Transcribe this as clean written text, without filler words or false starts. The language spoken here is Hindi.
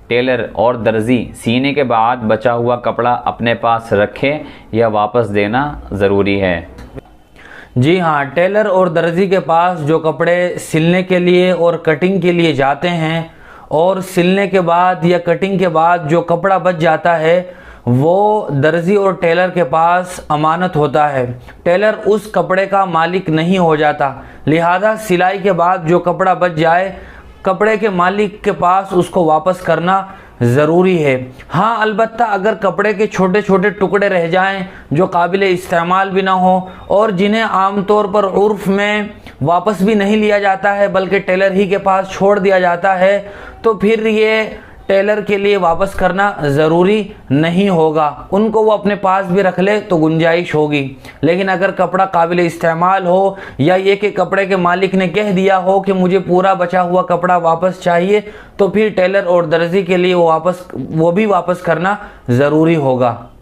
टेलर और दर्जी सीने के बाद बचा हुआ कपड़ा अपने पास रखे या वापस देना ज़रूरी है? जी हाँ, टेलर और दर्जी के पास जो कपड़े सिलने के लिए और कटिंग के लिए जाते हैं और सिलने के बाद या कटिंग के बाद जो कपड़ा बच जाता है वो दर्जी और टेलर के पास अमानत होता है। टेलर उस कपड़े का मालिक नहीं हो जाता, लिहाजा सिलाई के बाद जो कपड़ा बच जाए कपड़े के मालिक के पास उसको वापस करना ज़रूरी है। हाँ, अलबत्ता अगर कपड़े के छोटे छोटे टुकड़े रह जाएं जो काबिले इस्तेमाल भी ना हो और जिन्हें आमतौर पर उर्फ में वापस भी नहीं लिया जाता है बल्कि टेलर ही के पास छोड़ दिया जाता है, तो फिर ये टेलर के लिए वापस करना ज़रूरी नहीं होगा, उनको वो अपने पास भी रख ले तो गुंजाइश होगी। लेकिन अगर कपड़ा काबिल इस्तेमाल हो या ये कि कपड़े के मालिक ने कह दिया हो कि मुझे पूरा बचा हुआ कपड़ा वापस चाहिए, तो फिर टेलर और दर्जी के लिए वो भी वापस करना ज़रूरी होगा।